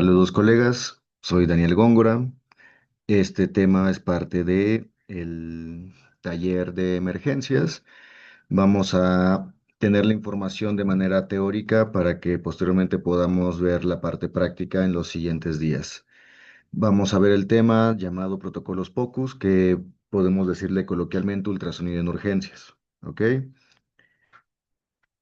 Saludos colegas, soy Daniel Góngora. Este tema es parte de el taller de emergencias. Vamos a tener la información de manera teórica para que posteriormente podamos ver la parte práctica en los siguientes días. Vamos a ver el tema llamado protocolos POCUS, que podemos decirle coloquialmente ultrasonido en urgencias. ¿Ok?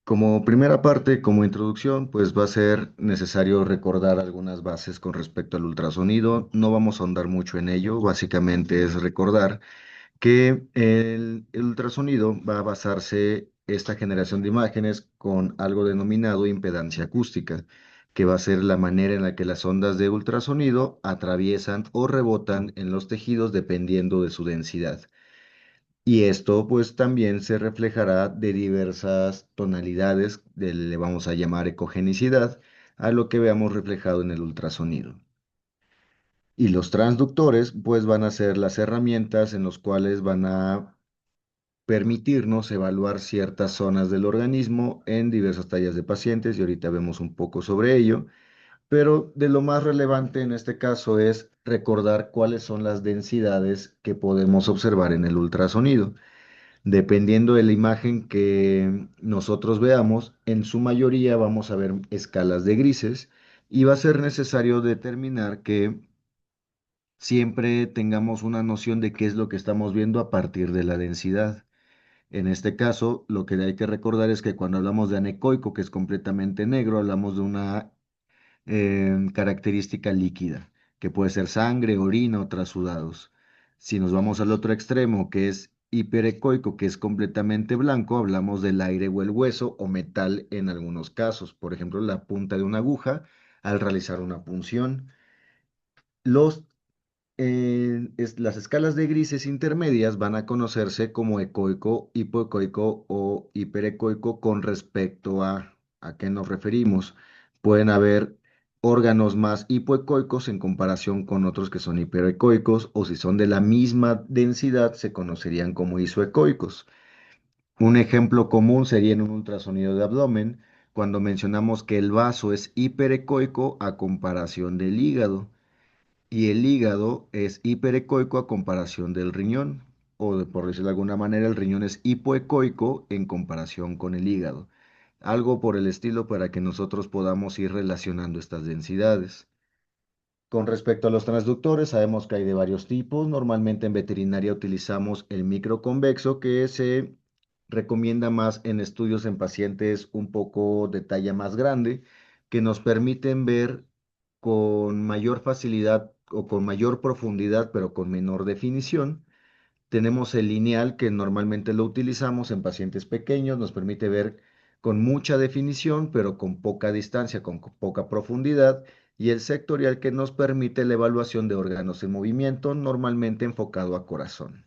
Como primera parte, como introducción, pues va a ser necesario recordar algunas bases con respecto al ultrasonido. No vamos a ahondar mucho en ello, básicamente es recordar que el ultrasonido va a basarse esta generación de imágenes con algo denominado impedancia acústica, que va a ser la manera en la que las ondas de ultrasonido atraviesan o rebotan en los tejidos dependiendo de su densidad. Y esto pues también se reflejará de diversas tonalidades, le vamos a llamar ecogenicidad, a lo que veamos reflejado en el ultrasonido. Y los transductores pues van a ser las herramientas en las cuales van a permitirnos evaluar ciertas zonas del organismo en diversas tallas de pacientes y ahorita vemos un poco sobre ello, pero de lo más relevante en este caso es recordar cuáles son las densidades que podemos observar en el ultrasonido. Dependiendo de la imagen que nosotros veamos, en su mayoría vamos a ver escalas de grises y va a ser necesario determinar que siempre tengamos una noción de qué es lo que estamos viendo a partir de la densidad. En este caso, lo que hay que recordar es que cuando hablamos de anecoico, que es completamente negro, hablamos de una característica líquida, que puede ser sangre, orina o trasudados. Si nos vamos al otro extremo, que es hiperecoico, que es completamente blanco, hablamos del aire o el hueso o metal en algunos casos, por ejemplo, la punta de una aguja al realizar una punción. Los las escalas de grises intermedias van a conocerse como ecoico, hipoecoico o hiperecoico con respecto a qué nos referimos. Pueden haber órganos más hipoecoicos en comparación con otros que son hiperecoicos o si son de la misma densidad se conocerían como isoecoicos. Un ejemplo común sería en un ultrasonido de abdomen cuando mencionamos que el vaso es hiperecoico a comparación del hígado y el hígado es hiperecoico a comparación del riñón, por decirlo de alguna manera, el riñón es hipoecoico en comparación con el hígado. Algo por el estilo para que nosotros podamos ir relacionando estas densidades. Con respecto a los transductores, sabemos que hay de varios tipos. Normalmente en veterinaria utilizamos el microconvexo, que se recomienda más en estudios en pacientes un poco de talla más grande, que nos permiten ver con mayor facilidad o con mayor profundidad, pero con menor definición. Tenemos el lineal que normalmente lo utilizamos en pacientes pequeños, nos permite ver con mucha definición, pero con poca distancia, con poca profundidad, y el sectorial que nos permite la evaluación de órganos en movimiento, normalmente enfocado a corazón.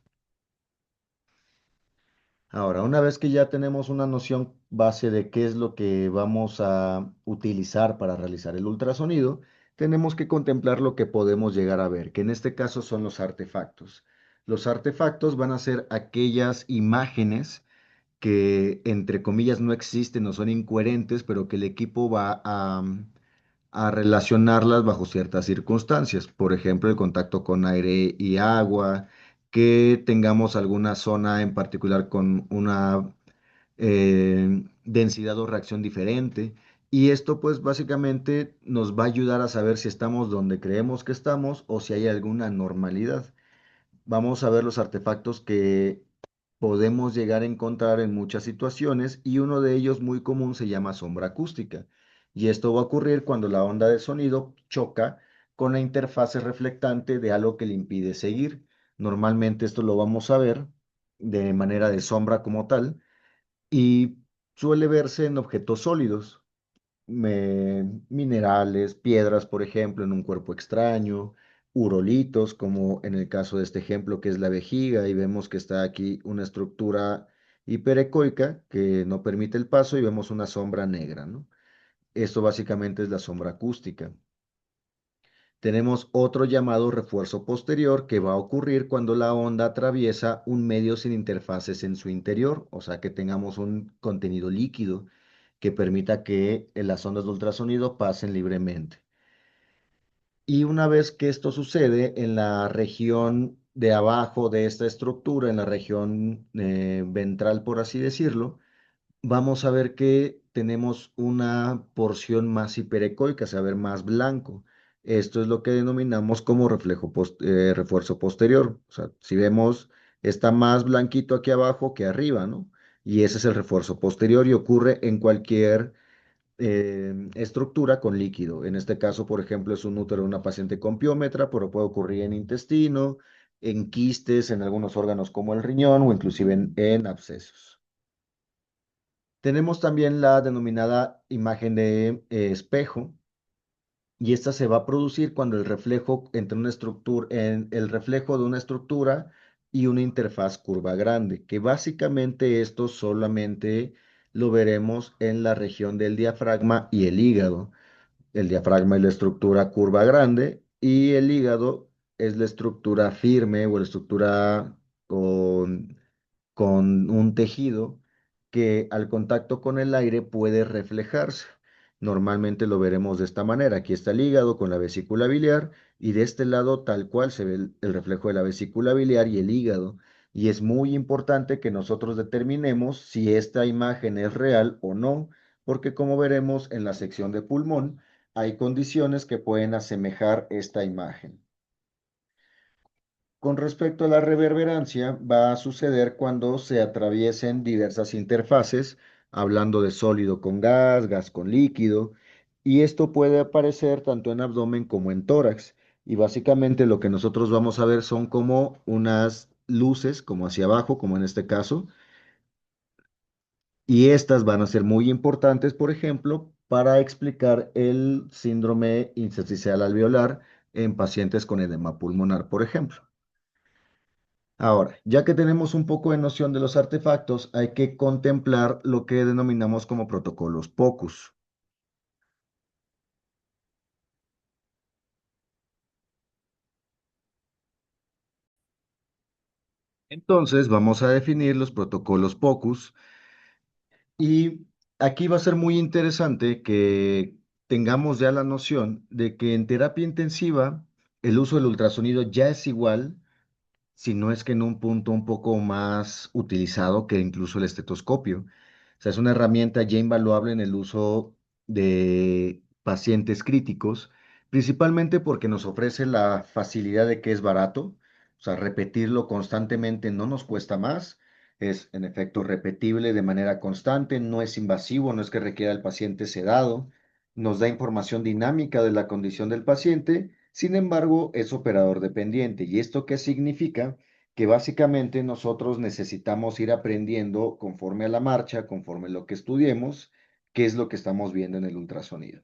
Ahora, una vez que ya tenemos una noción base de qué es lo que vamos a utilizar para realizar el ultrasonido, tenemos que contemplar lo que podemos llegar a ver, que en este caso son los artefactos. Los artefactos van a ser aquellas imágenes que, entre comillas, no existen o son incoherentes, pero que el equipo va a relacionarlas bajo ciertas circunstancias. Por ejemplo, el contacto con aire y agua, que tengamos alguna zona en particular con una densidad o reacción diferente. Y esto pues básicamente nos va a ayudar a saber si estamos donde creemos que estamos o si hay alguna anormalidad. Vamos a ver los artefactos que podemos llegar a encontrar en muchas situaciones y uno de ellos muy común se llama sombra acústica. Y esto va a ocurrir cuando la onda de sonido choca con la interfase reflectante de algo que le impide seguir. Normalmente esto lo vamos a ver de manera de sombra como tal y suele verse en objetos sólidos, minerales, piedras, por ejemplo, en un cuerpo extraño, urolitos, como en el caso de este ejemplo que es la vejiga, y vemos que está aquí una estructura hiperecoica que no permite el paso y vemos una sombra negra, ¿no? Esto básicamente es la sombra acústica. Tenemos otro llamado refuerzo posterior que va a ocurrir cuando la onda atraviesa un medio sin interfaces en su interior, o sea que tengamos un contenido líquido que permita que las ondas de ultrasonido pasen libremente. Y una vez que esto sucede en la región de abajo de esta estructura, en la región ventral, por así decirlo, vamos a ver que tenemos una porción más hiperecoica, a ver, más blanco. Esto es lo que denominamos como refuerzo posterior. O sea, si vemos, está más blanquito aquí abajo que arriba, ¿no? Y ese es el refuerzo posterior y ocurre en cualquier estructura con líquido. En este caso, por ejemplo, es un útero de una paciente con piómetra, pero puede ocurrir en intestino, en quistes, en algunos órganos como el riñón o inclusive en abscesos. Tenemos también la denominada imagen de espejo, y esta se va a producir cuando el reflejo entre una estructura, en el reflejo de una estructura y una interfaz curva grande, que básicamente esto solamente lo veremos en la región del diafragma y el hígado. El diafragma es la estructura curva grande y el hígado es la estructura firme o la estructura con un tejido que al contacto con el aire puede reflejarse. Normalmente lo veremos de esta manera. Aquí está el hígado con la vesícula biliar y de este lado tal cual se ve el reflejo de la vesícula biliar y el hígado. Y es muy importante que nosotros determinemos si esta imagen es real o no, porque como veremos en la sección de pulmón, hay condiciones que pueden asemejar esta imagen. Con respecto a la reverberancia, va a suceder cuando se atraviesen diversas interfaces, hablando de sólido con gas, gas con líquido, y esto puede aparecer tanto en abdomen como en tórax. Y básicamente lo que nosotros vamos a ver son como unas luces, como hacia abajo, como en este caso, y estas van a ser muy importantes, por ejemplo, para explicar el síndrome intersticial alveolar en pacientes con edema pulmonar, por ejemplo. Ahora, ya que tenemos un poco de noción de los artefactos, hay que contemplar lo que denominamos como protocolos POCUS. Entonces, vamos a definir los protocolos POCUS y aquí va a ser muy interesante que tengamos ya la noción de que en terapia intensiva el uso del ultrasonido ya es igual, si no es que en un punto un poco más utilizado que incluso el estetoscopio. O sea, es una herramienta ya invaluable en el uso de pacientes críticos, principalmente porque nos ofrece la facilidad de que es barato, o sea, repetirlo constantemente no nos cuesta más, es en efecto repetible de manera constante, no es invasivo, no es que requiera el paciente sedado, nos da información dinámica de la condición del paciente. Sin embargo, es operador dependiente. ¿Y esto qué significa? Que básicamente nosotros necesitamos ir aprendiendo conforme a la marcha, conforme a lo que estudiemos, qué es lo que estamos viendo en el ultrasonido.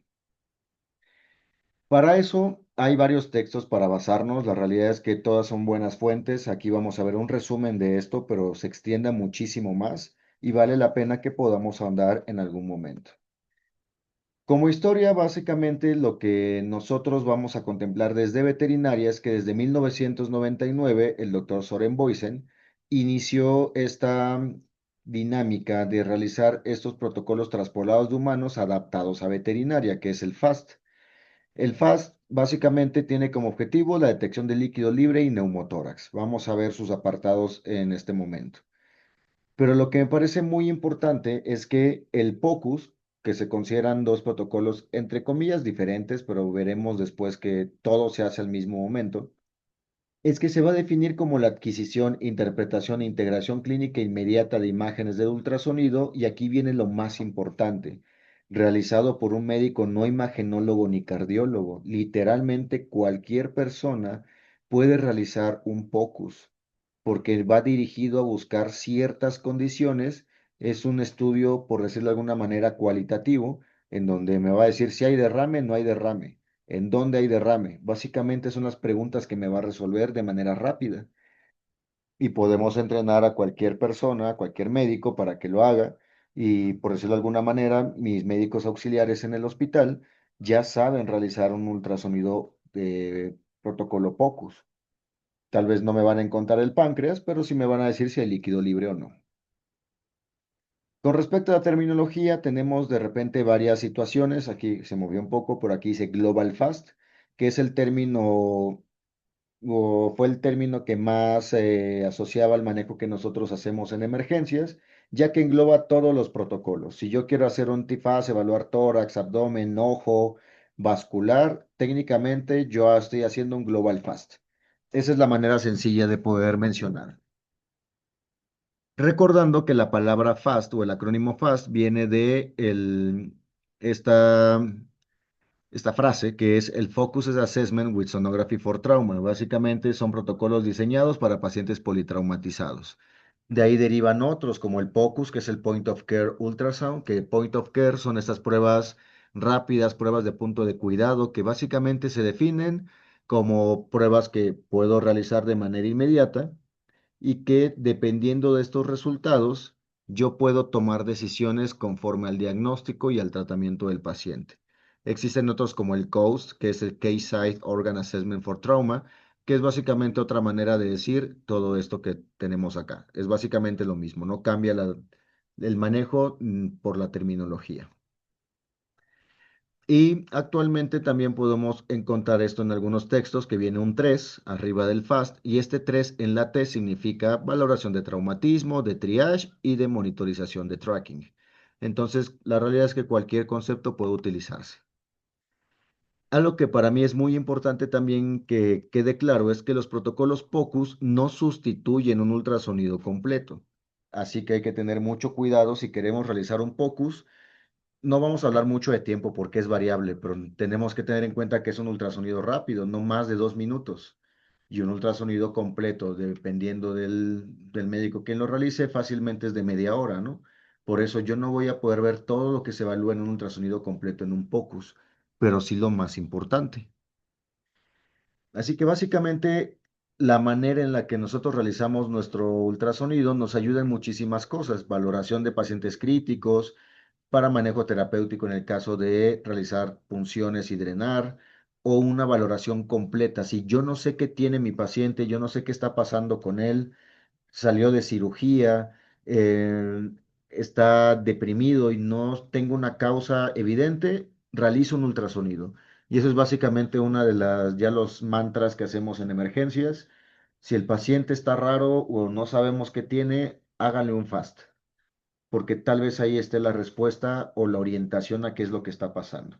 Para eso hay varios textos para basarnos. La realidad es que todas son buenas fuentes. Aquí vamos a ver un resumen de esto, pero se extiende muchísimo más y vale la pena que podamos ahondar en algún momento. Como historia, básicamente lo que nosotros vamos a contemplar desde veterinaria es que desde 1999 el doctor Soren Boysen inició esta dinámica de realizar estos protocolos traspolados de humanos adaptados a veterinaria, que es el FAST. El FAST básicamente tiene como objetivo la detección de líquido libre y neumotórax. Vamos a ver sus apartados en este momento. Pero lo que me parece muy importante es que el POCUS, que se consideran dos protocolos entre comillas diferentes, pero veremos después que todo se hace al mismo momento, es que se va a definir como la adquisición, interpretación e integración clínica inmediata de imágenes de ultrasonido, y aquí viene lo más importante, realizado por un médico no imagenólogo ni cardiólogo. Literalmente cualquier persona puede realizar un POCUS porque va dirigido a buscar ciertas condiciones. Es un estudio, por decirlo de alguna manera, cualitativo, en donde me va a decir si hay derrame, no hay derrame, en dónde hay derrame. Básicamente son las preguntas que me va a resolver de manera rápida. Y podemos entrenar a cualquier persona, a cualquier médico para que lo haga. Y por decirlo de alguna manera, mis médicos auxiliares en el hospital ya saben realizar un ultrasonido de protocolo POCUS. Tal vez no me van a encontrar el páncreas, pero sí me van a decir si hay líquido libre o no. Con respecto a la terminología, tenemos de repente varias situaciones. Aquí se movió un poco, por aquí dice Global Fast, que es el término o fue el término que más asociaba al manejo que nosotros hacemos en emergencias, ya que engloba todos los protocolos. Si yo quiero hacer un TIFAS, evaluar tórax, abdomen, ojo, vascular, técnicamente yo estoy haciendo un Global Fast. Esa es la manera sencilla de poder mencionar. Recordando que la palabra FAST o el acrónimo FAST viene de esta esta frase que es el Focus Assessment with Sonography for Trauma. Básicamente son protocolos diseñados para pacientes politraumatizados. De ahí derivan otros como el POCUS, que es el Point of Care Ultrasound, que Point of Care son estas pruebas rápidas, pruebas de punto de cuidado, que básicamente se definen como pruebas que puedo realizar de manera inmediata y que dependiendo de estos resultados, yo puedo tomar decisiones conforme al diagnóstico y al tratamiento del paciente. Existen otros como el COAST, que es el Case Site Organ Assessment for Trauma, que es básicamente otra manera de decir todo esto que tenemos acá. Es básicamente lo mismo, no cambia el manejo por la terminología. Y actualmente también podemos encontrar esto en algunos textos que viene un 3 arriba del FAST y este 3 en la T significa valoración de traumatismo, de triage y de monitorización de tracking. Entonces, la realidad es que cualquier concepto puede utilizarse. Algo que para mí es muy importante también que quede claro es que los protocolos POCUS no sustituyen un ultrasonido completo. Así que hay que tener mucho cuidado si queremos realizar un POCUS. No vamos a hablar mucho de tiempo porque es variable, pero tenemos que tener en cuenta que es un ultrasonido rápido, no más de 2 minutos. Y un ultrasonido completo, dependiendo del médico quien lo realice, fácilmente es de media hora, ¿no? Por eso yo no voy a poder ver todo lo que se evalúa en un ultrasonido completo en un POCUS, pero sí lo más importante. Así que básicamente la manera en la que nosotros realizamos nuestro ultrasonido nos ayuda en muchísimas cosas, valoración de pacientes críticos, para manejo terapéutico en el caso de realizar punciones y drenar o una valoración completa. Si yo no sé qué tiene mi paciente, yo no sé qué está pasando con él, salió de cirugía, está deprimido y no tengo una causa evidente, realizo un ultrasonido. Y eso es básicamente una de las, ya los mantras que hacemos en emergencias. Si el paciente está raro o no sabemos qué tiene, háganle un FAST porque tal vez ahí esté la respuesta o la orientación a qué es lo que está pasando.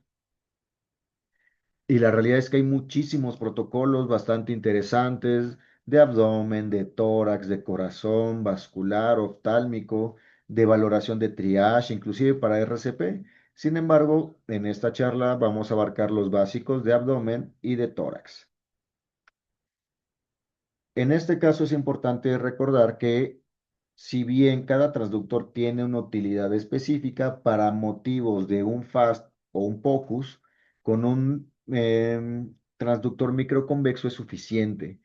Y la realidad es que hay muchísimos protocolos bastante interesantes de abdomen, de tórax, de corazón, vascular, oftálmico, de valoración de triage, inclusive para RCP. Sin embargo, en esta charla vamos a abarcar los básicos de abdomen y de tórax. En este caso es importante recordar que si bien cada transductor tiene una utilidad específica para motivos de un FAST o un POCUS, con un transductor microconvexo es suficiente,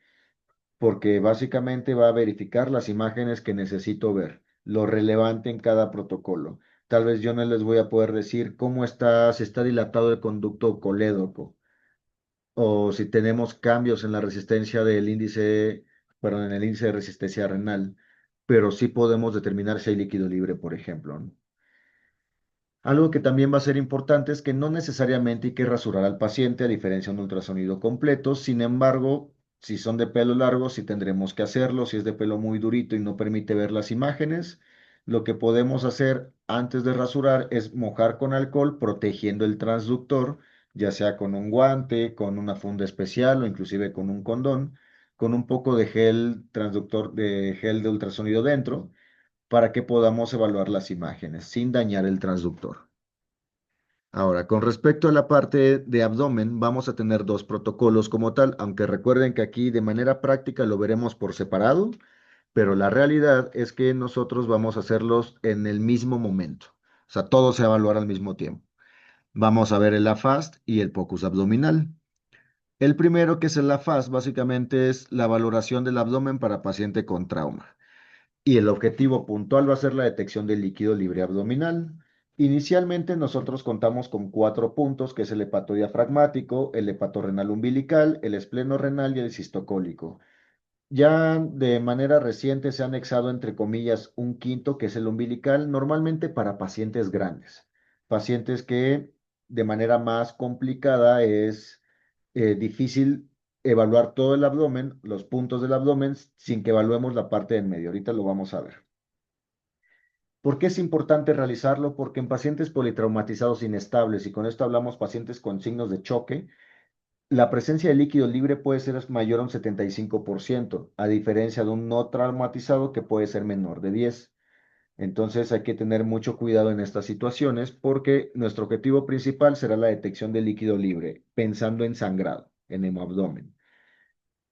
porque básicamente va a verificar las imágenes que necesito ver, lo relevante en cada protocolo. Tal vez yo no les voy a poder decir cómo está, si está dilatado el conducto colédoco o si tenemos cambios en la resistencia del índice, perdón, en el índice de resistencia renal, pero sí podemos determinar si hay líquido libre, por ejemplo, ¿no? Algo que también va a ser importante es que no necesariamente hay que rasurar al paciente a diferencia de un ultrasonido completo. Sin embargo, si son de pelo largo, sí tendremos que hacerlo. Si es de pelo muy durito y no permite ver las imágenes, lo que podemos hacer antes de rasurar es mojar con alcohol, protegiendo el transductor, ya sea con un guante, con una funda especial o inclusive con un condón, con un poco de gel transductor de gel de ultrasonido dentro para que podamos evaluar las imágenes sin dañar el transductor. Ahora, con respecto a la parte de abdomen, vamos a tener dos protocolos como tal, aunque recuerden que aquí de manera práctica lo veremos por separado, pero la realidad es que nosotros vamos a hacerlos en el mismo momento. O sea, todo se va a evaluar al mismo tiempo. Vamos a ver el AFAST y el POCUS abdominal. El primero, que es el AFAST, básicamente es la valoración del abdomen para paciente con trauma. Y el objetivo puntual va a ser la detección del líquido libre abdominal. Inicialmente nosotros contamos con 4 puntos, que es el hepatodiafragmático, el hepatorrenal umbilical, el espleno-renal y el cistocólico. Ya de manera reciente se ha anexado, entre comillas, un quinto, que es el umbilical, normalmente para pacientes grandes, pacientes que de manera más complicada es difícil evaluar todo el abdomen, los puntos del abdomen, sin que evaluemos la parte del medio. Ahorita lo vamos a ver. ¿Por qué es importante realizarlo? Porque en pacientes politraumatizados inestables, y con esto hablamos pacientes con signos de choque, la presencia de líquido libre puede ser mayor a un 75%, a diferencia de un no traumatizado que puede ser menor de 10. Entonces hay que tener mucho cuidado en estas situaciones porque nuestro objetivo principal será la detección de líquido libre, pensando en sangrado, en hemoabdomen.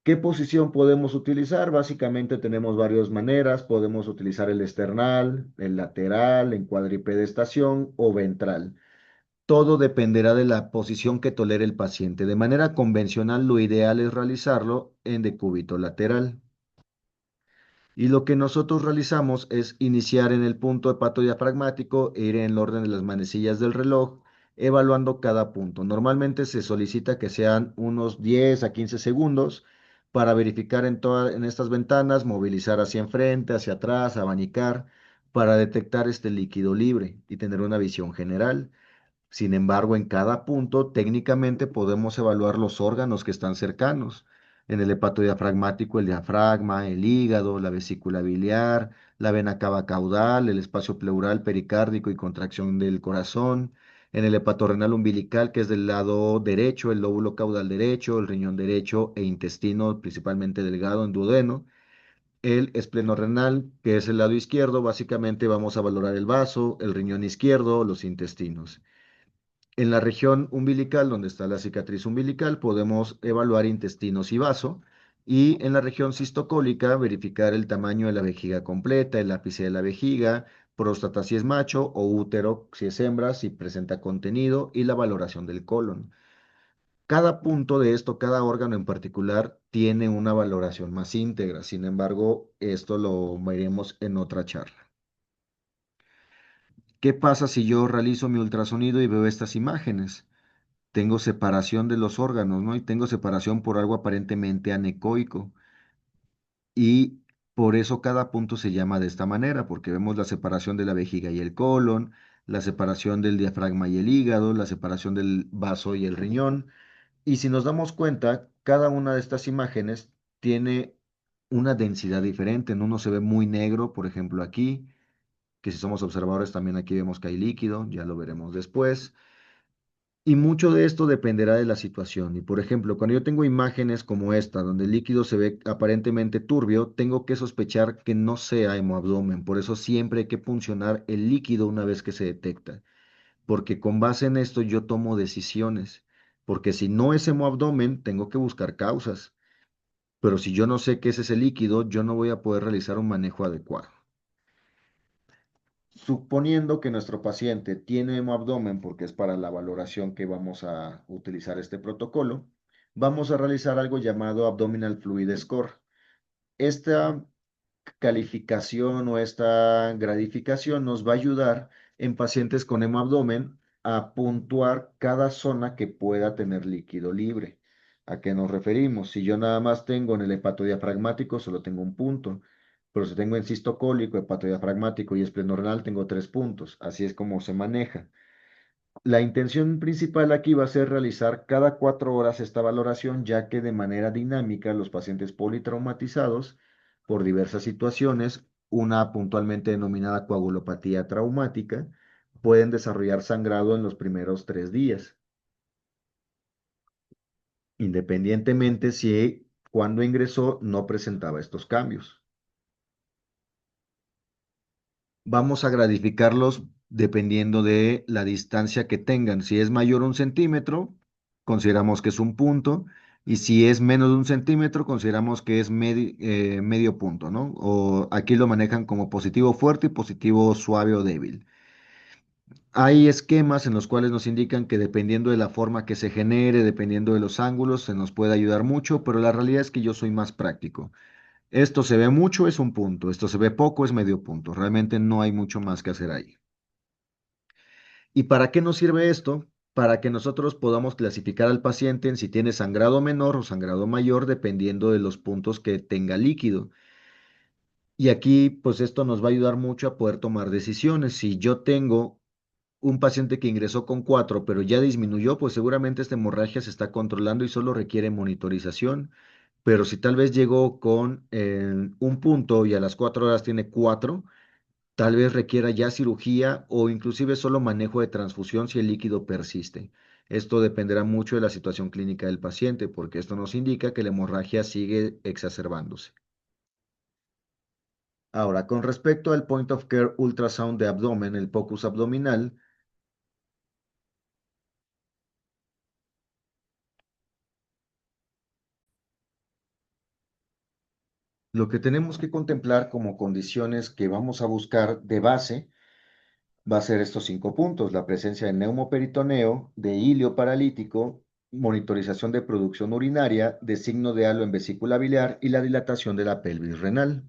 ¿Qué posición podemos utilizar? Básicamente tenemos varias maneras. Podemos utilizar el esternal, el lateral, en cuadripedestación o ventral. Todo dependerá de la posición que tolere el paciente. De manera convencional, lo ideal es realizarlo en decúbito lateral. Y lo que nosotros realizamos es iniciar en el punto hepatodiafragmático e ir en el orden de las manecillas del reloj, evaluando cada punto. Normalmente se solicita que sean unos 10 a 15 segundos para verificar en estas ventanas, movilizar hacia enfrente, hacia atrás, abanicar, para detectar este líquido libre y tener una visión general. Sin embargo, en cada punto técnicamente podemos evaluar los órganos que están cercanos. En el hepatodiafragmático, el diafragma, el hígado, la vesícula biliar, la vena cava caudal, el espacio pleural, pericárdico y contracción del corazón. En el hepatorrenal umbilical, que es del lado derecho, el lóbulo caudal derecho, el riñón derecho e intestino, principalmente delgado en duodeno. El esplenorrenal, que es el lado izquierdo, básicamente vamos a valorar el vaso, el riñón izquierdo, los intestinos. En la región umbilical, donde está la cicatriz umbilical, podemos evaluar intestinos y vaso. Y en la región cistocólica, verificar el tamaño de la vejiga completa, el ápice de la vejiga, próstata si es macho o útero si es hembra, si presenta contenido y la valoración del colon. Cada punto de esto, cada órgano en particular, tiene una valoración más íntegra. Sin embargo, esto lo veremos en otra charla. ¿Qué pasa si yo realizo mi ultrasonido y veo estas imágenes? Tengo separación de los órganos, ¿no? Y tengo separación por algo aparentemente anecoico. Y por eso cada punto se llama de esta manera, porque vemos la separación de la vejiga y el colon, la separación del diafragma y el hígado, la separación del vaso y el riñón. Y si nos damos cuenta, cada una de estas imágenes tiene una densidad diferente. En uno se ve muy negro, por ejemplo aquí, que si somos observadores también aquí vemos que hay líquido, ya lo veremos después. Y mucho de esto dependerá de la situación. Y por ejemplo, cuando yo tengo imágenes como esta, donde el líquido se ve aparentemente turbio, tengo que sospechar que no sea hemoabdomen. Por eso siempre hay que puncionar el líquido una vez que se detecta. Porque con base en esto yo tomo decisiones. Porque si no es hemoabdomen, tengo que buscar causas. Pero si yo no sé qué es ese líquido, yo no voy a poder realizar un manejo adecuado. Suponiendo que nuestro paciente tiene hemoabdomen, porque es para la valoración que vamos a utilizar este protocolo, vamos a realizar algo llamado Abdominal Fluid Score. Esta calificación o esta gradificación nos va a ayudar en pacientes con hemoabdomen a puntuar cada zona que pueda tener líquido libre. ¿A qué nos referimos? Si yo nada más tengo en el hepatodiafragmático, solo tengo un punto. Pero si tengo en cistocólico, hepatodiafragmático y esplenorrenal, tengo 3 puntos. Así es como se maneja. La intención principal aquí va a ser realizar cada 4 horas esta valoración, ya que de manera dinámica los pacientes politraumatizados por diversas situaciones, una puntualmente denominada coagulopatía traumática, pueden desarrollar sangrado en los primeros 3 días, independientemente si cuando ingresó no presentaba estos cambios. Vamos a gradificarlos dependiendo de la distancia que tengan. Si es mayor a 1 centímetro, consideramos que es un punto. Y si es menos de 1 centímetro, consideramos que es medio punto, ¿no? O aquí lo manejan como positivo fuerte y positivo suave o débil. Hay esquemas en los cuales nos indican que dependiendo de la forma que se genere, dependiendo de los ángulos, se nos puede ayudar mucho, pero la realidad es que yo soy más práctico. Esto se ve mucho, es un punto. Esto se ve poco, es medio punto. Realmente no hay mucho más que hacer ahí. ¿Y para qué nos sirve esto? Para que nosotros podamos clasificar al paciente en si tiene sangrado menor o sangrado mayor, dependiendo de los puntos que tenga líquido. Y aquí, pues esto nos va a ayudar mucho a poder tomar decisiones. Si yo tengo un paciente que ingresó con 4, pero ya disminuyó, pues seguramente esta hemorragia se está controlando y solo requiere monitorización. Pero si tal vez llegó con un punto y a las 4 horas tiene 4, tal vez requiera ya cirugía o inclusive solo manejo de transfusión si el líquido persiste. Esto dependerá mucho de la situación clínica del paciente, porque esto nos indica que la hemorragia sigue exacerbándose. Ahora, con respecto al Point of Care Ultrasound de abdomen, el POCUS abdominal, lo que tenemos que contemplar como condiciones que vamos a buscar de base va a ser estos 5 puntos: la presencia de neumoperitoneo, de hilio paralítico, monitorización de producción urinaria, de signo de halo en vesícula biliar y la dilatación de la pelvis renal.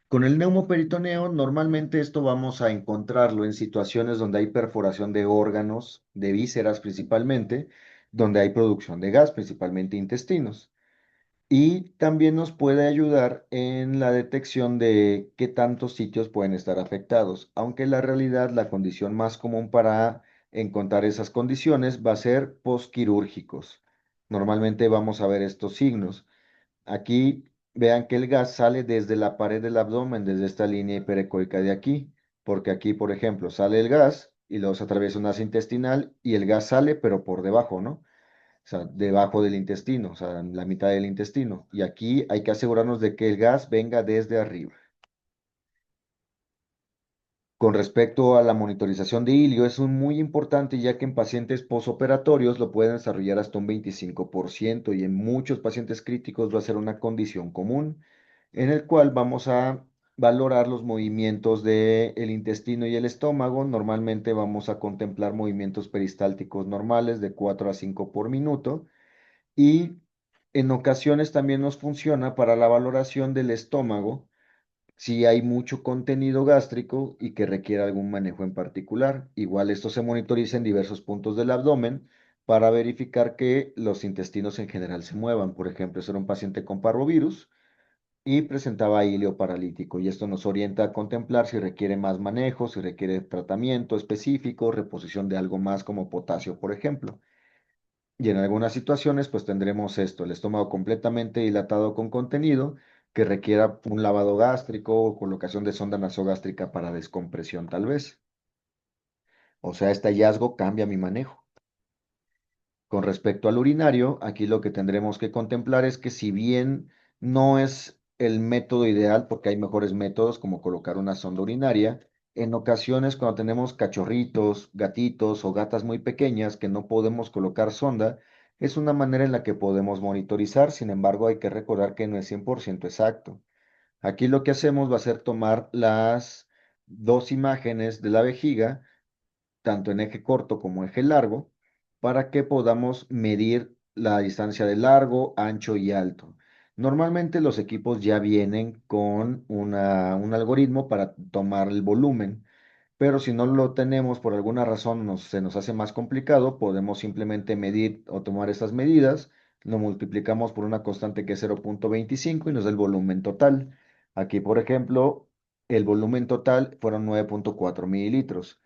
Con el neumoperitoneo, normalmente esto vamos a encontrarlo en situaciones donde hay perforación de órganos, de vísceras principalmente, donde hay producción de gas, principalmente intestinos. Y también nos puede ayudar en la detección de qué tantos sitios pueden estar afectados, aunque en la realidad la condición más común para encontrar esas condiciones va a ser posquirúrgicos. Normalmente vamos a ver estos signos. Aquí vean que el gas sale desde la pared del abdomen, desde esta línea hiperecoica de aquí, porque aquí, por ejemplo, sale el gas y luego se atraviesa un asa intestinal y el gas sale, pero por debajo, ¿no? O sea, debajo del intestino, o sea, en la mitad del intestino. Y aquí hay que asegurarnos de que el gas venga desde arriba. Con respecto a la monitorización de hilio, es muy importante ya que en pacientes posoperatorios lo pueden desarrollar hasta un 25% y en muchos pacientes críticos va a ser una condición común en el cual vamos a valorar los movimientos del intestino y el estómago. Normalmente vamos a contemplar movimientos peristálticos normales de 4 a 5 por minuto. Y en ocasiones también nos funciona para la valoración del estómago si hay mucho contenido gástrico y que requiera algún manejo en particular. Igual esto se monitoriza en diversos puntos del abdomen para verificar que los intestinos en general se muevan. Por ejemplo, ese era un paciente con parvovirus y presentaba hilio paralítico, y esto nos orienta a contemplar si requiere más manejo, si requiere tratamiento específico, reposición de algo más como potasio, por ejemplo. Y en algunas situaciones, pues tendremos esto: el estómago completamente dilatado con contenido que requiera un lavado gástrico o colocación de sonda nasogástrica para descompresión, tal vez. O sea, este hallazgo cambia mi manejo. Con respecto al urinario, aquí lo que tendremos que contemplar es que si bien no es el método ideal, porque hay mejores métodos como colocar una sonda urinaria, en ocasiones cuando tenemos cachorritos, gatitos o gatas muy pequeñas que no podemos colocar sonda, es una manera en la que podemos monitorizar. Sin embargo, hay que recordar que no es 100% exacto. Aquí lo que hacemos va a ser tomar las dos imágenes de la vejiga, tanto en eje corto como eje largo, para que podamos medir la distancia de largo, ancho y alto. Normalmente los equipos ya vienen con un algoritmo para tomar el volumen, pero si no lo tenemos por alguna razón, se nos hace más complicado, podemos simplemente medir o tomar estas medidas, lo multiplicamos por una constante que es 0,25 y nos da el volumen total. Aquí, por ejemplo, el volumen total fueron 9,4 mililitros.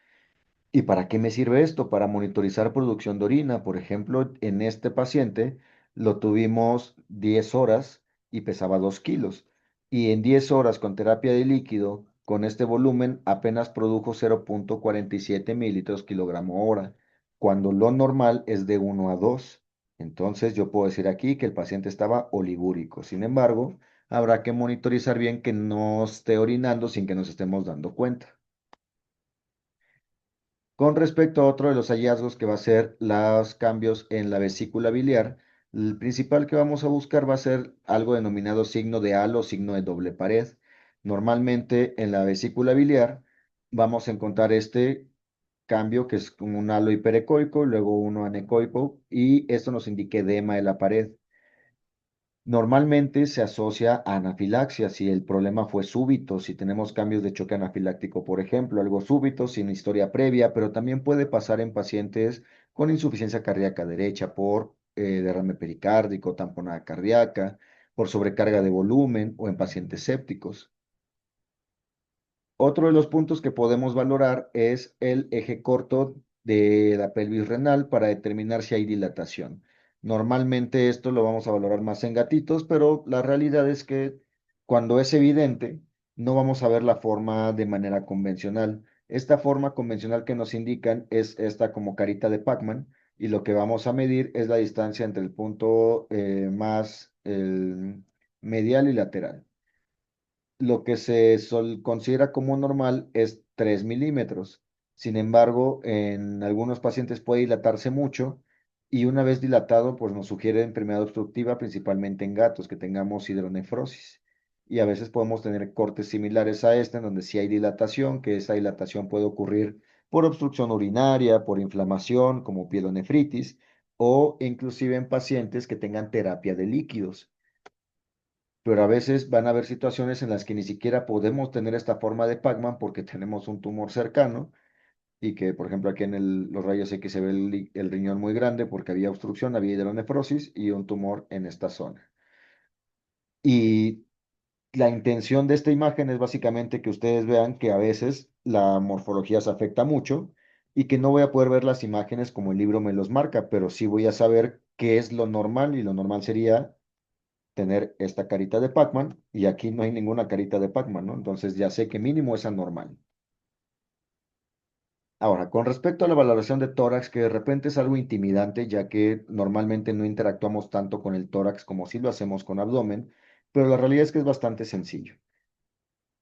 ¿Y para qué me sirve esto? Para monitorizar producción de orina. Por ejemplo, en este paciente lo tuvimos 10 horas y pesaba 2 kilos. Y en 10 horas con terapia de líquido, con este volumen, apenas produjo 0,47 mililitros kilogramo hora, cuando lo normal es de 1 a 2. Entonces yo puedo decir aquí que el paciente estaba oligúrico. Sin embargo, habrá que monitorizar bien que no esté orinando sin que nos estemos dando cuenta. Con respecto a otro de los hallazgos que va a ser los cambios en la vesícula biliar, el principal que vamos a buscar va a ser algo denominado signo de halo, signo de doble pared. Normalmente en la vesícula biliar vamos a encontrar este cambio que es como un halo hiperecoico, luego uno anecoico, y esto nos indica edema de la pared. Normalmente se asocia a anafilaxia si el problema fue súbito, si tenemos cambios de choque anafiláctico, por ejemplo, algo súbito sin historia previa, pero también puede pasar en pacientes con insuficiencia cardíaca derecha por derrame pericárdico, tamponada cardíaca, por sobrecarga de volumen o en pacientes sépticos. Otro de los puntos que podemos valorar es el eje corto de la pelvis renal para determinar si hay dilatación. Normalmente esto lo vamos a valorar más en gatitos, pero la realidad es que cuando es evidente, no vamos a ver la forma de manera convencional. Esta forma convencional que nos indican es esta como carita de Pac-Man y lo que vamos a medir es la distancia entre el punto más medial y lateral. Lo que considera como normal es 3 milímetros. Sin embargo, en algunos pacientes puede dilatarse mucho y una vez dilatado, pues nos sugiere enfermedad obstructiva, principalmente en gatos, que tengamos hidronefrosis. Y a veces podemos tener cortes similares a este, en donde sí hay dilatación, que esa dilatación puede ocurrir por obstrucción urinaria, por inflamación, como pielonefritis, o inclusive en pacientes que tengan terapia de líquidos, pero a veces van a haber situaciones en las que ni siquiera podemos tener esta forma de Pac-Man porque tenemos un tumor cercano y que, por ejemplo, aquí en los rayos X se ve el riñón muy grande porque había obstrucción, había hidronefrosis y un tumor en esta zona. Y la intención de esta imagen es básicamente que ustedes vean que a veces la morfología se afecta mucho y que no voy a poder ver las imágenes como el libro me los marca, pero sí voy a saber qué es lo normal y lo normal sería tener esta carita de Pac-Man y aquí no hay ninguna carita de Pac-Man, ¿no? Entonces ya sé que mínimo es anormal. Ahora, con respecto a la valoración de tórax, que de repente es algo intimidante, ya que normalmente no interactuamos tanto con el tórax como si lo hacemos con abdomen, pero la realidad es que es bastante sencillo.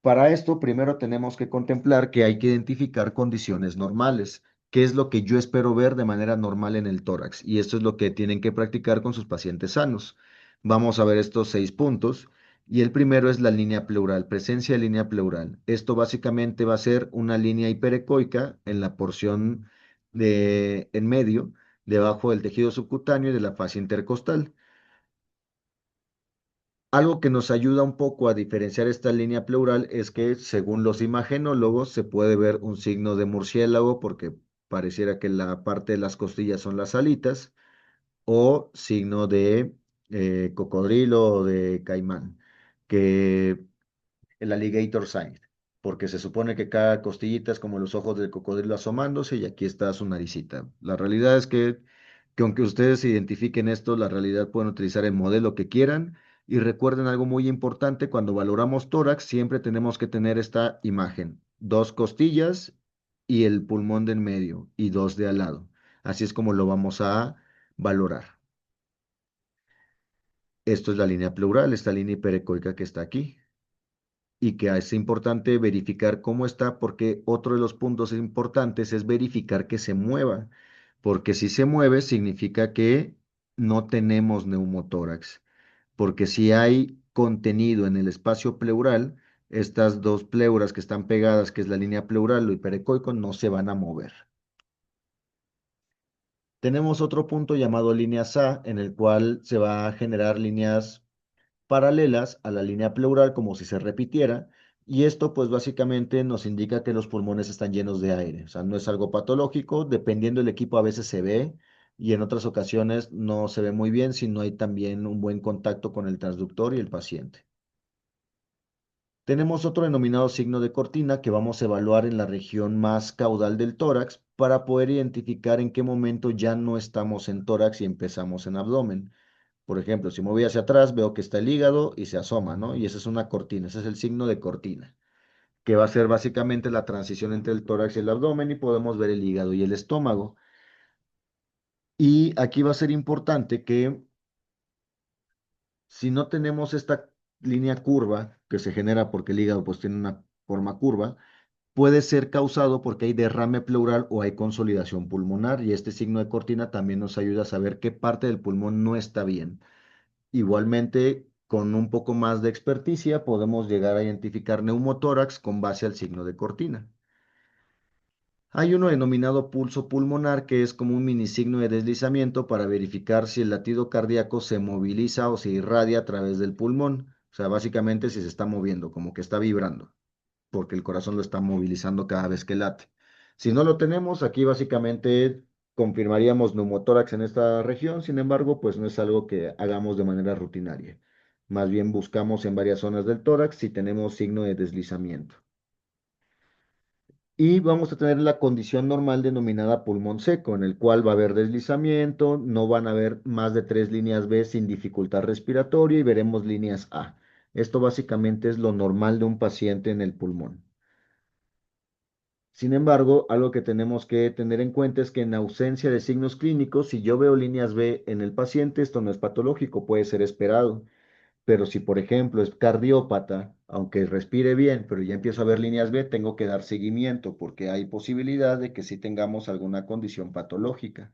Para esto, primero tenemos que contemplar que hay que identificar condiciones normales, qué es lo que yo espero ver de manera normal en el tórax, y esto es lo que tienen que practicar con sus pacientes sanos. Vamos a ver estos 6 puntos, y el primero es la línea pleural, presencia de línea pleural. Esto básicamente va a ser una línea hiperecoica en la porción en medio, debajo del tejido subcutáneo y de la fascia intercostal. Algo que nos ayuda un poco a diferenciar esta línea pleural es que, según los imagenólogos, se puede ver un signo de murciélago porque pareciera que la parte de las costillas son las alitas, o signo de cocodrilo o de caimán, que el alligator sign, porque se supone que cada costillita es como los ojos del cocodrilo asomándose y aquí está su naricita. La realidad es que aunque ustedes identifiquen esto, la realidad pueden utilizar el modelo que quieran y recuerden algo muy importante, cuando valoramos tórax siempre tenemos que tener esta imagen, dos costillas y el pulmón de en medio y dos de al lado. Así es como lo vamos a valorar. Esto es la línea pleural, esta línea hiperecoica que está aquí y que es importante verificar cómo está, porque otro de los puntos importantes es verificar que se mueva, porque si se mueve significa que no tenemos neumotórax, porque si hay contenido en el espacio pleural, estas dos pleuras que están pegadas, que es la línea pleural o hiperecoico, no se van a mover. Tenemos otro punto llamado línea SA, en el cual se va a generar líneas paralelas a la línea pleural como si se repitiera, y esto pues básicamente nos indica que los pulmones están llenos de aire, o sea, no es algo patológico, dependiendo del equipo a veces se ve y en otras ocasiones no se ve muy bien si no hay también un buen contacto con el transductor y el paciente. Tenemos otro denominado signo de cortina que vamos a evaluar en la región más caudal del tórax para poder identificar en qué momento ya no estamos en tórax y empezamos en abdomen. Por ejemplo, si me voy hacia atrás, veo que está el hígado y se asoma, ¿no? Y esa es una cortina, ese es el signo de cortina, que va a ser básicamente la transición entre el tórax y el abdomen y podemos ver el hígado y el estómago. Y aquí va a ser importante que si no tenemos esta línea curva que se genera porque el hígado pues tiene una forma curva, puede ser causado porque hay derrame pleural o hay consolidación pulmonar y este signo de cortina también nos ayuda a saber qué parte del pulmón no está bien. Igualmente, con un poco más de experticia, podemos llegar a identificar neumotórax con base al signo de cortina. Hay uno denominado pulso pulmonar que es como un mini signo de deslizamiento para verificar si el latido cardíaco se moviliza o se irradia a través del pulmón. O sea, básicamente si se está moviendo, como que está vibrando, porque el corazón lo está movilizando cada vez que late. Si no lo tenemos, aquí básicamente confirmaríamos neumotórax en esta región, sin embargo, pues no es algo que hagamos de manera rutinaria. Más bien buscamos en varias zonas del tórax si tenemos signo de deslizamiento. Y vamos a tener la condición normal denominada pulmón seco, en el cual va a haber deslizamiento, no van a haber más de 3 líneas B sin dificultad respiratoria y veremos líneas A. Esto básicamente es lo normal de un paciente en el pulmón. Sin embargo, algo que tenemos que tener en cuenta es que en ausencia de signos clínicos, si yo veo líneas B en el paciente, esto no es patológico, puede ser esperado. Pero si, por ejemplo, es cardiópata, aunque respire bien, pero ya empiezo a ver líneas B, tengo que dar seguimiento porque hay posibilidad de que sí tengamos alguna condición patológica.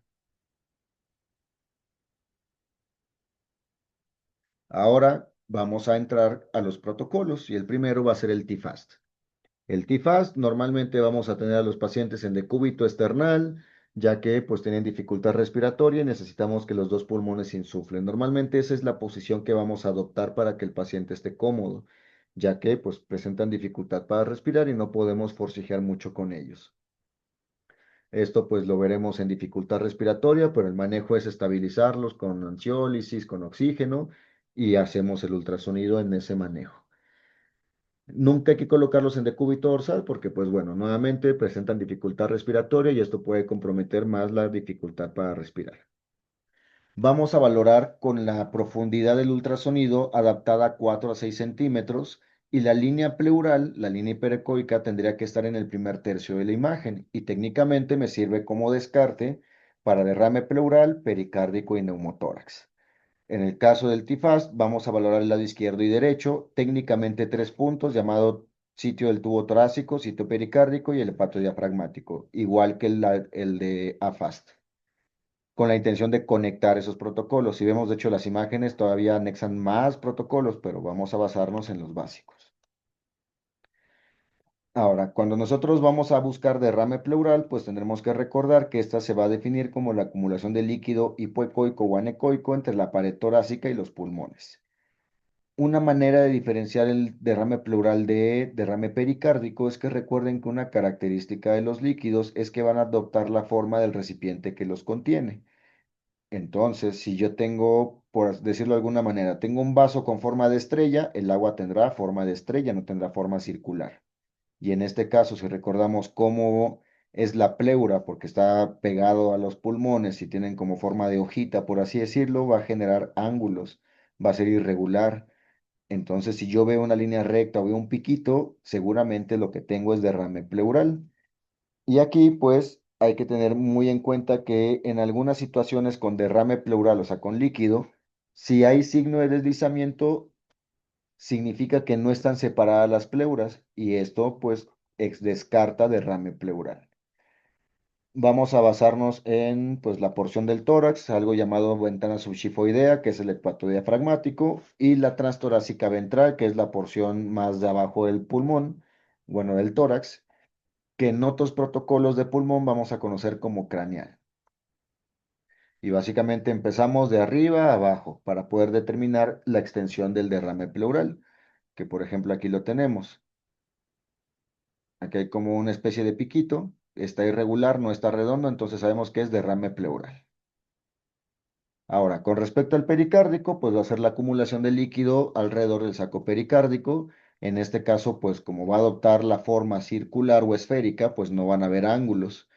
Ahora vamos a entrar a los protocolos y el primero va a ser el TFAST. El TFAST normalmente vamos a tener a los pacientes en decúbito esternal, ya que pues tienen dificultad respiratoria y necesitamos que los dos pulmones insuflen. Normalmente esa es la posición que vamos a adoptar para que el paciente esté cómodo, ya que pues presentan dificultad para respirar y no podemos forcejear mucho con ellos. Esto pues lo veremos en dificultad respiratoria, pero el manejo es estabilizarlos con ansiólisis, con oxígeno y hacemos el ultrasonido en ese manejo. Nunca hay que colocarlos en decúbito dorsal porque, pues bueno, nuevamente presentan dificultad respiratoria y esto puede comprometer más la dificultad para respirar. Vamos a valorar con la profundidad del ultrasonido adaptada a 4 a 6 centímetros y la línea pleural, la línea hiperecoica, tendría que estar en el primer tercio de la imagen y técnicamente me sirve como descarte para derrame pleural, pericárdico y neumotórax. En el caso del TIFAST, vamos a valorar el lado izquierdo y derecho, técnicamente 3 puntos, llamado sitio del tubo torácico, sitio pericárdico y el hepato diafragmático, igual que el de AFAST, con la intención de conectar esos protocolos. Si vemos, de hecho, las imágenes todavía anexan más protocolos, pero vamos a basarnos en los básicos. Ahora, cuando nosotros vamos a buscar derrame pleural, pues tendremos que recordar que esta se va a definir como la acumulación de líquido hipoecoico o anecoico entre la pared torácica y los pulmones. Una manera de diferenciar el derrame pleural de derrame pericárdico es que recuerden que una característica de los líquidos es que van a adoptar la forma del recipiente que los contiene. Entonces, si yo tengo, por decirlo de alguna manera, tengo un vaso con forma de estrella, el agua tendrá forma de estrella, no tendrá forma circular. Y en este caso, si recordamos cómo es la pleura, porque está pegado a los pulmones y tienen como forma de hojita, por así decirlo, va a generar ángulos, va a ser irregular. Entonces, si yo veo una línea recta o veo un piquito, seguramente lo que tengo es derrame pleural. Y aquí, pues, hay que tener muy en cuenta que en algunas situaciones con derrame pleural, o sea, con líquido, si hay signo de deslizamiento, significa que no están separadas las pleuras y esto, pues, descarta derrame pleural. Vamos a basarnos en pues, la porción del tórax, algo llamado ventana subxifoidea, que es el hepato diafragmático, y la transtorácica ventral, que es la porción más de abajo del pulmón, bueno, del tórax, que en otros protocolos de pulmón vamos a conocer como craneal. Y básicamente empezamos de arriba a abajo para poder determinar la extensión del derrame pleural, que por ejemplo aquí lo tenemos. Aquí hay como una especie de piquito, está irregular, no está redondo, entonces sabemos que es derrame pleural. Ahora, con respecto al pericárdico, pues va a ser la acumulación de líquido alrededor del saco pericárdico. En este caso, pues como va a adoptar la forma circular o esférica, pues no van a haber ángulos.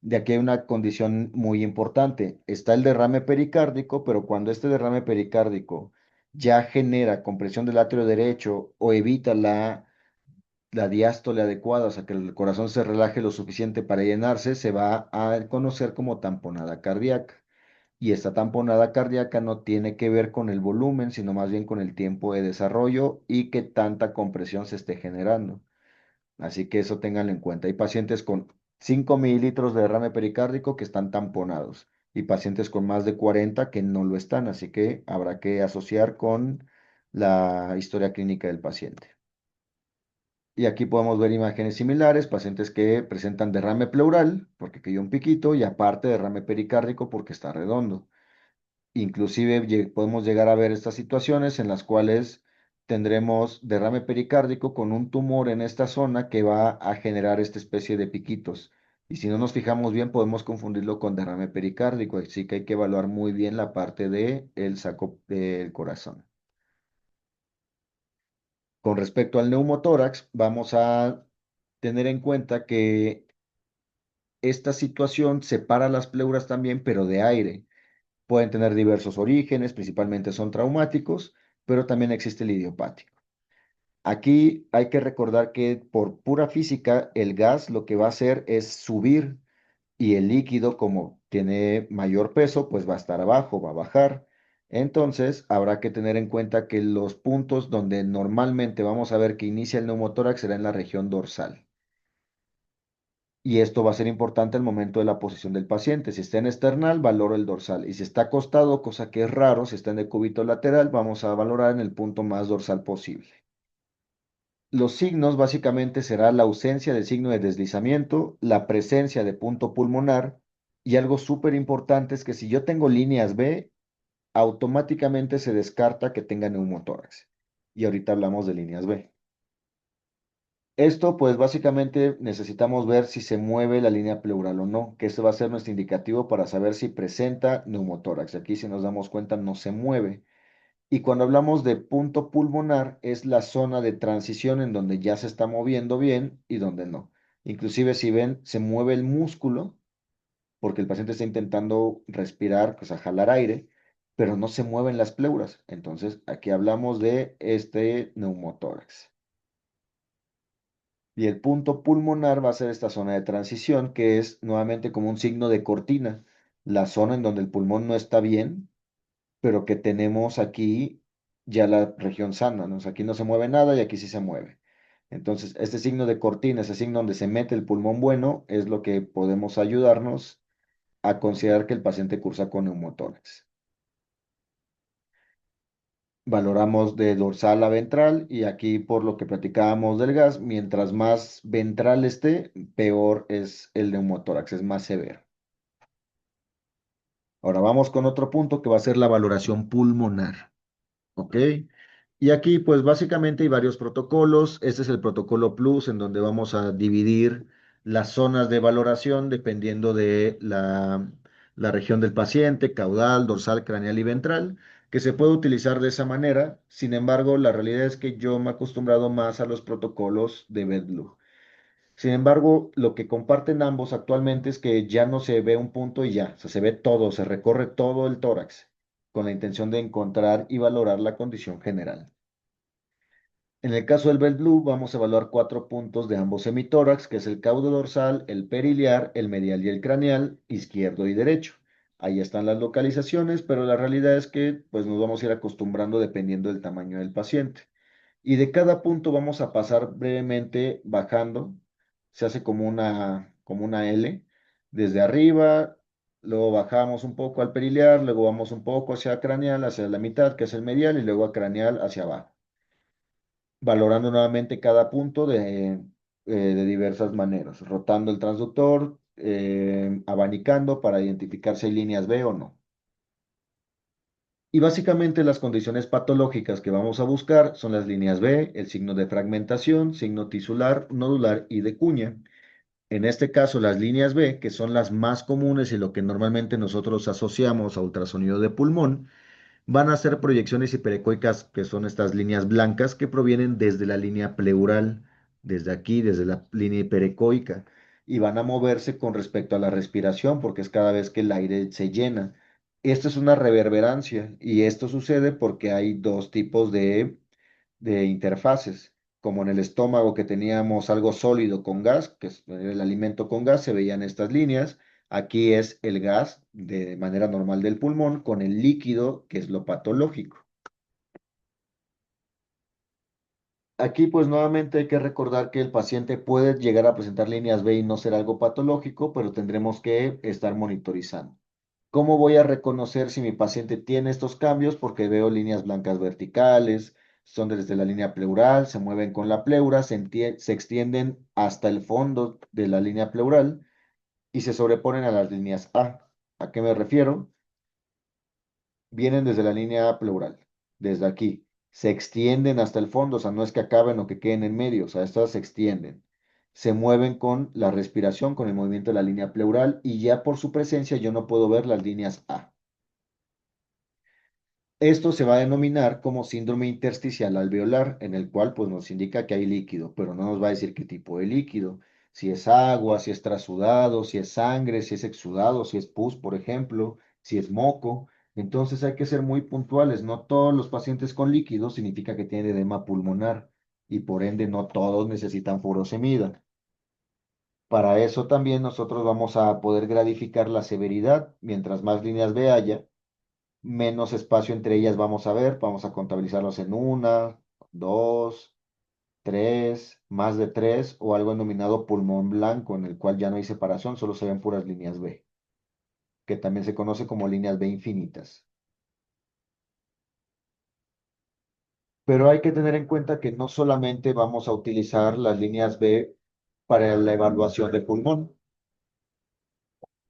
De aquí hay una condición muy importante. Está el derrame pericárdico, pero cuando este derrame pericárdico ya genera compresión del atrio derecho o evita la diástole adecuada, o sea, que el corazón se relaje lo suficiente para llenarse, se va a conocer como tamponada cardíaca. Y esta tamponada cardíaca no tiene que ver con el volumen, sino más bien con el tiempo de desarrollo y que tanta compresión se esté generando. Así que eso ténganlo en cuenta. Hay pacientes con 5 mililitros de derrame pericárdico que están tamponados y pacientes con más de 40 que no lo están, así que habrá que asociar con la historia clínica del paciente. Y aquí podemos ver imágenes similares, pacientes que presentan derrame pleural porque cayó un piquito y aparte derrame pericárdico porque está redondo. Inclusive podemos llegar a ver estas situaciones en las cuales tendremos derrame pericárdico con un tumor en esta zona que va a generar esta especie de piquitos. Y si no nos fijamos bien, podemos confundirlo con derrame pericárdico, así que hay que evaluar muy bien la parte del saco del corazón. Con respecto al neumotórax, vamos a tener en cuenta que esta situación separa las pleuras también, pero de aire. Pueden tener diversos orígenes, principalmente son traumáticos, pero también existe el idiopático. Aquí hay que recordar que por pura física, el gas lo que va a hacer es subir y el líquido, como tiene mayor peso, pues va a estar abajo, va a bajar. Entonces, habrá que tener en cuenta que los puntos donde normalmente vamos a ver que inicia el neumotórax será en la región dorsal. Y esto va a ser importante al momento de la posición del paciente. Si está en esternal, valoro el dorsal. Y si está acostado, cosa que es raro, si está en decúbito lateral, vamos a valorar en el punto más dorsal posible. Los signos básicamente será la ausencia del signo de deslizamiento, la presencia de punto pulmonar y algo súper importante es que si yo tengo líneas B, automáticamente se descarta que tenga neumotórax. Y ahorita hablamos de líneas B. Esto, pues básicamente necesitamos ver si se mueve la línea pleural o no, que esto va a ser nuestro indicativo para saber si presenta neumotórax. Aquí, si nos damos cuenta, no se mueve. Y cuando hablamos de punto pulmonar, es la zona de transición en donde ya se está moviendo bien y donde no. Inclusive, si ven, se mueve el músculo porque el paciente está intentando respirar, pues a jalar aire, pero no se mueven las pleuras. Entonces, aquí hablamos de este neumotórax. Y el punto pulmonar va a ser esta zona de transición, que es nuevamente como un signo de cortina, la zona en donde el pulmón no está bien, pero que tenemos aquí ya la región sana, ¿no? O sea, aquí no se mueve nada y aquí sí se mueve. Entonces, este signo de cortina, ese signo donde se mete el pulmón bueno, es lo que podemos ayudarnos a considerar que el paciente cursa con neumotórax. Valoramos de dorsal a ventral y aquí por lo que platicábamos del gas, mientras más ventral esté, peor es el neumotórax, es más severo. Ahora vamos con otro punto que va a ser la valoración pulmonar. ¿Ok? Y aquí, pues básicamente hay varios protocolos. Este es el protocolo Plus, en donde vamos a dividir las zonas de valoración dependiendo de la región del paciente, caudal, dorsal, craneal y ventral, que se puede utilizar de esa manera. Sin embargo, la realidad es que yo me he acostumbrado más a los protocolos de BedBlue. Sin embargo, lo que comparten ambos actualmente es que ya no se ve un punto y ya, o sea, se ve todo, se recorre todo el tórax con la intención de encontrar y valorar la condición general. En el caso del Bell Blue, vamos a evaluar cuatro puntos de ambos hemitórax, que es el caudo dorsal, el periliar, el medial y el craneal, izquierdo y derecho. Ahí están las localizaciones, pero la realidad es que pues, nos vamos a ir acostumbrando dependiendo del tamaño del paciente. Y de cada punto vamos a pasar brevemente bajando. Se hace como una L. Desde arriba, luego bajamos un poco al periliar, luego vamos un poco hacia craneal, hacia la mitad, que es el medial, y luego a craneal hacia abajo. Valorando nuevamente cada punto de diversas maneras, rotando el transductor, abanicando para identificar si hay líneas B o no. Y básicamente las condiciones patológicas que vamos a buscar son las líneas B, el signo de fragmentación, signo tisular, nodular y de cuña. En este caso, las líneas B, que son las más comunes y lo que normalmente nosotros asociamos a ultrasonido de pulmón, van a ser proyecciones hiperecoicas, que son estas líneas blancas que provienen desde la línea pleural, desde aquí, desde la línea hiperecoica, y van a moverse con respecto a la respiración, porque es cada vez que el aire se llena. Esto es una reverberancia, y esto sucede porque hay dos tipos de interfaces. Como en el estómago que teníamos algo sólido con gas, que es el alimento con gas, se veían estas líneas. Aquí es el gas de manera normal del pulmón con el líquido, que es lo patológico. Aquí pues nuevamente hay que recordar que el paciente puede llegar a presentar líneas B y no ser algo patológico, pero tendremos que estar monitorizando. ¿Cómo voy a reconocer si mi paciente tiene estos cambios? Porque veo líneas blancas verticales, son desde la línea pleural, se mueven con la pleura, se extienden hasta el fondo de la línea pleural y se sobreponen a las líneas A. ¿A qué me refiero? Vienen desde la línea pleural, desde aquí. Se extienden hasta el fondo, o sea, no es que acaben o que queden en medio, o sea, estas se extienden. Se mueven con la respiración, con el movimiento de la línea pleural y ya por su presencia yo no puedo ver las líneas A. Esto se va a denominar como síndrome intersticial alveolar, en el cual pues nos indica que hay líquido, pero no nos va a decir qué tipo de líquido, si es agua, si es trasudado, si es sangre, si es exudado, si es pus, por ejemplo, si es moco. Entonces hay que ser muy puntuales. No todos los pacientes con líquido significa que tienen edema pulmonar y por ende no todos necesitan furosemida. Para eso también nosotros vamos a poder gradificar la severidad. Mientras más líneas B haya, menos espacio entre ellas vamos a ver, vamos a contabilizarlos en una, dos, tres, más de tres, o algo denominado pulmón blanco, en el cual ya no hay separación, solo se ven puras líneas B, que también se conoce como líneas B infinitas. Pero hay que tener en cuenta que no solamente vamos a utilizar las líneas B para la evaluación de pulmón,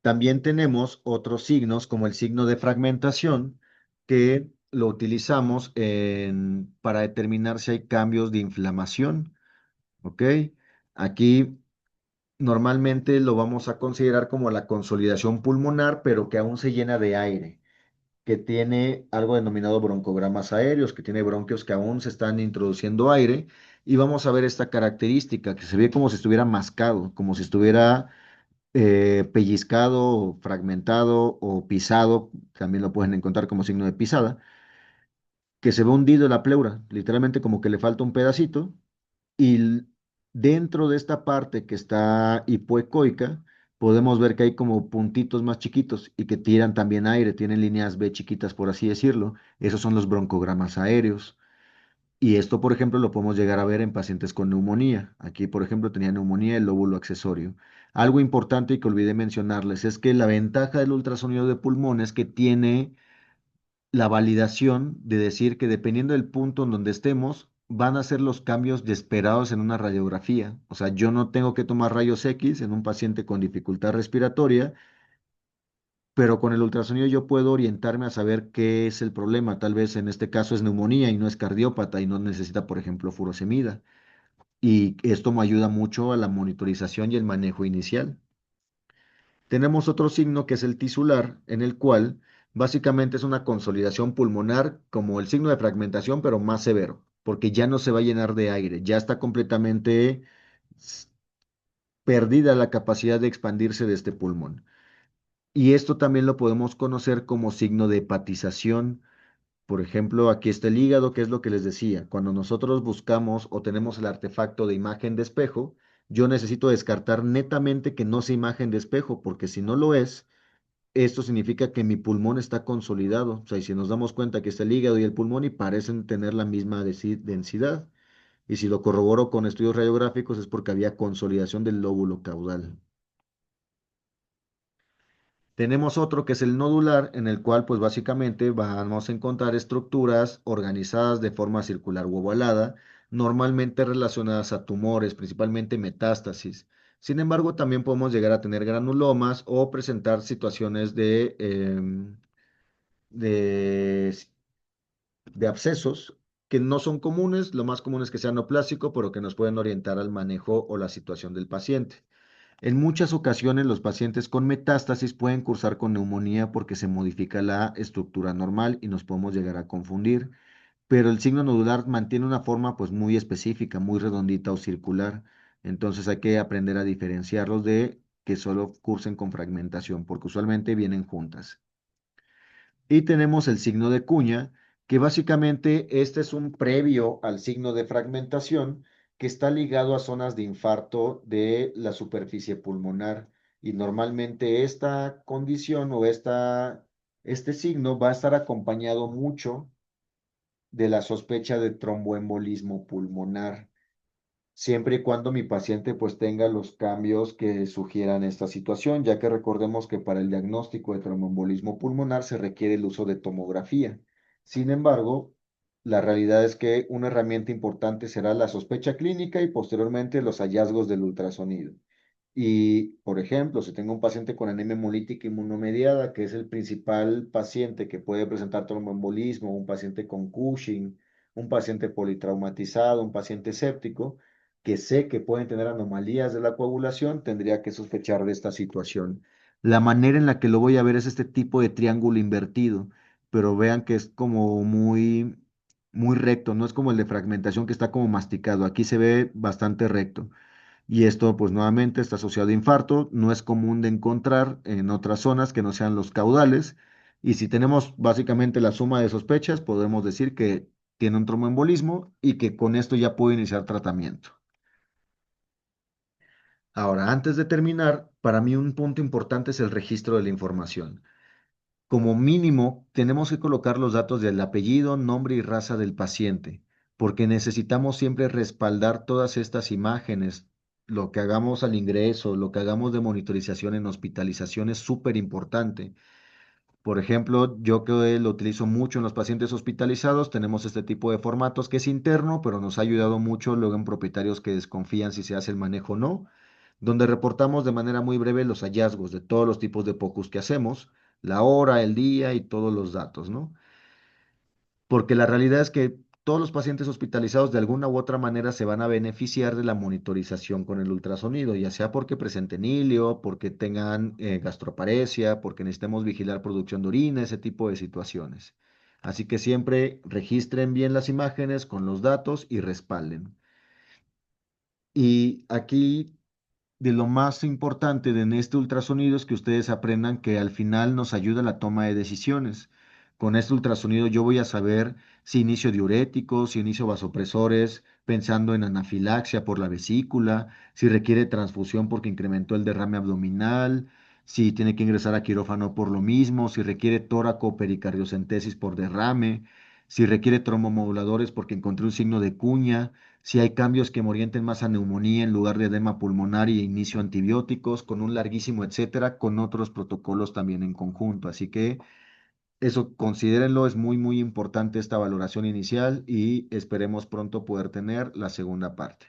también tenemos otros signos como el signo de fragmentación que lo utilizamos para determinar si hay cambios de inflamación. ¿Ok? Aquí normalmente lo vamos a considerar como la consolidación pulmonar, pero que aún se llena de aire, que tiene algo denominado broncogramas aéreos, que tiene bronquios que aún se están introduciendo aire, y vamos a ver esta característica, que se ve como si estuviera mascado, como si estuviera pellizcado, o fragmentado o pisado, también lo pueden encontrar como signo de pisada, que se ve hundido en la pleura, literalmente como que le falta un pedacito y dentro de esta parte que está hipoecoica, podemos ver que hay como puntitos más chiquitos y que tiran también aire, tienen líneas B chiquitas, por así decirlo. Esos son los broncogramas aéreos. Y esto, por ejemplo, lo podemos llegar a ver en pacientes con neumonía. Aquí, por ejemplo, tenía neumonía del lóbulo accesorio. Algo importante y que olvidé mencionarles es que la ventaja del ultrasonido de pulmón es que tiene la validación de decir que dependiendo del punto en donde estemos, van a ser los cambios de esperados en una radiografía. O sea, yo no tengo que tomar rayos X en un paciente con dificultad respiratoria, pero con el ultrasonido yo puedo orientarme a saber qué es el problema. Tal vez en este caso es neumonía y no es cardiópata y no necesita, por ejemplo, furosemida. Y esto me ayuda mucho a la monitorización y el manejo inicial. Tenemos otro signo que es el tisular, en el cual básicamente es una consolidación pulmonar como el signo de fragmentación, pero más severo, porque ya no se va a llenar de aire, ya está completamente s- perdida la capacidad de expandirse de este pulmón. Y esto también lo podemos conocer como signo de hepatización. Por ejemplo, aquí está el hígado, que es lo que les decía. Cuando nosotros buscamos o tenemos el artefacto de imagen de espejo, yo necesito descartar netamente que no sea imagen de espejo, porque si no lo es, esto significa que mi pulmón está consolidado. O sea, y si nos damos cuenta que está el hígado y el pulmón y parecen tener la misma densidad. Y si lo corroboro con estudios radiográficos es porque había consolidación del lóbulo caudal. Tenemos otro que es el nodular, en el cual pues básicamente vamos a encontrar estructuras organizadas de forma circular u ovalada, normalmente relacionadas a tumores, principalmente metástasis. Sin embargo, también podemos llegar a tener granulomas o presentar situaciones de, de abscesos que no son comunes, lo más común es que sea neoplásico, pero que nos pueden orientar al manejo o la situación del paciente. En muchas ocasiones los pacientes con metástasis pueden cursar con neumonía porque se modifica la estructura normal y nos podemos llegar a confundir, pero el signo nodular mantiene una forma pues muy específica, muy redondita o circular. Entonces hay que aprender a diferenciarlos de que solo cursen con fragmentación, porque usualmente vienen juntas. Y tenemos el signo de cuña, que básicamente este es un previo al signo de fragmentación que está ligado a zonas de infarto de la superficie pulmonar. Y normalmente esta condición o este signo va a estar acompañado mucho de la sospecha de tromboembolismo pulmonar siempre y cuando mi paciente pues tenga los cambios que sugieran esta situación, ya que recordemos que para el diagnóstico de tromboembolismo pulmonar se requiere el uso de tomografía. Sin embargo, la realidad es que una herramienta importante será la sospecha clínica y posteriormente los hallazgos del ultrasonido. Y, por ejemplo, si tengo un paciente con anemia hemolítica inmunomediada, que es el principal paciente que puede presentar tromboembolismo, un paciente con Cushing, un paciente politraumatizado, un paciente séptico, que sé que pueden tener anomalías de la coagulación, tendría que sospechar de esta situación. La manera en la que lo voy a ver es este tipo de triángulo invertido. pero vean que es como muy recto, no es como el de fragmentación que está como masticado. Aquí se ve bastante recto. Y esto, pues nuevamente, está asociado a infarto. No es común de encontrar en otras zonas que no sean los caudales. Y si tenemos básicamente la suma de sospechas, podemos decir que tiene un tromboembolismo y que con esto ya puede iniciar tratamiento. Ahora, antes de terminar, para mí un punto importante es el registro de la información. Como mínimo, tenemos que colocar los datos del apellido, nombre y raza del paciente, porque necesitamos siempre respaldar todas estas imágenes. Lo que hagamos al ingreso, lo que hagamos de monitorización en hospitalización es súper importante. Por ejemplo, yo que lo utilizo mucho en los pacientes hospitalizados, tenemos este tipo de formatos que es interno, pero nos ha ayudado mucho luego en propietarios que desconfían si se hace el manejo o no, donde reportamos de manera muy breve los hallazgos de todos los tipos de POCUS que hacemos, la hora, el día y todos los datos, ¿no? Porque la realidad es que todos los pacientes hospitalizados de alguna u otra manera se van a beneficiar de la monitorización con el ultrasonido, ya sea porque presenten hilio, porque tengan gastroparesia, porque necesitemos vigilar producción de orina, ese tipo de situaciones. Así que siempre registren bien las imágenes con los datos y respalden. Y aquí de lo más importante en este ultrasonido es que ustedes aprendan que al final nos ayuda la toma de decisiones. Con este ultrasonido yo voy a saber si inicio diuréticos, si inicio vasopresores, pensando en anafilaxia por la vesícula, si requiere transfusión porque incrementó el derrame abdominal, si tiene que ingresar a quirófano por lo mismo, si requiere tóraco o pericardiocentesis por derrame, si requiere trombomoduladores porque encontré un signo de cuña, si hay cambios que me orienten más a neumonía en lugar de edema pulmonar y inicio antibióticos, con un larguísimo etcétera, con otros protocolos también en conjunto. Así que eso considérenlo, es muy importante esta valoración inicial y esperemos pronto poder tener la segunda parte.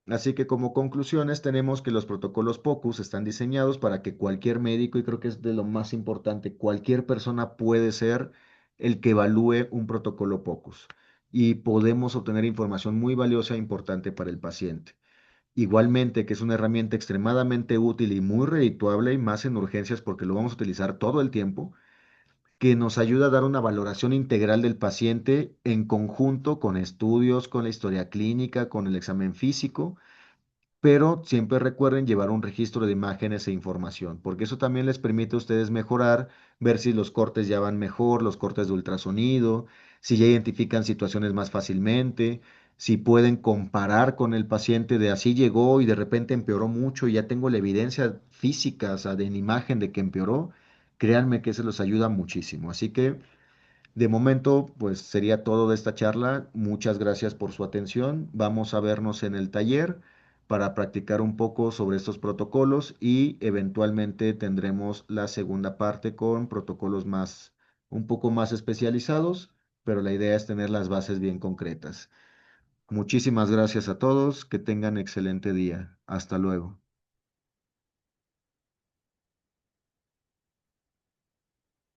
Así que como conclusiones tenemos que los protocolos POCUS están diseñados para que cualquier médico, y creo que es de lo más importante, cualquier persona puede ser el que evalúe un protocolo POCUS y podemos obtener información muy valiosa e importante para el paciente. Igualmente que es una herramienta extremadamente útil y muy redituable y más en urgencias porque lo vamos a utilizar todo el tiempo, que nos ayuda a dar una valoración integral del paciente en conjunto con estudios, con la historia clínica, con el examen físico, pero siempre recuerden llevar un registro de imágenes e información, porque eso también les permite a ustedes mejorar, ver si los cortes ya van mejor, los cortes de ultrasonido, si ya identifican situaciones más fácilmente, si pueden comparar con el paciente de así llegó y de repente empeoró mucho y ya tengo la evidencia física, o sea, de en imagen de que empeoró, créanme que eso los ayuda muchísimo. Así que de momento, pues sería todo de esta charla. Muchas gracias por su atención. Vamos a vernos en el taller para practicar un poco sobre estos protocolos y eventualmente tendremos la segunda parte con protocolos más, un poco más especializados, pero la idea es tener las bases bien concretas. Muchísimas gracias a todos. Que tengan excelente día. Hasta luego.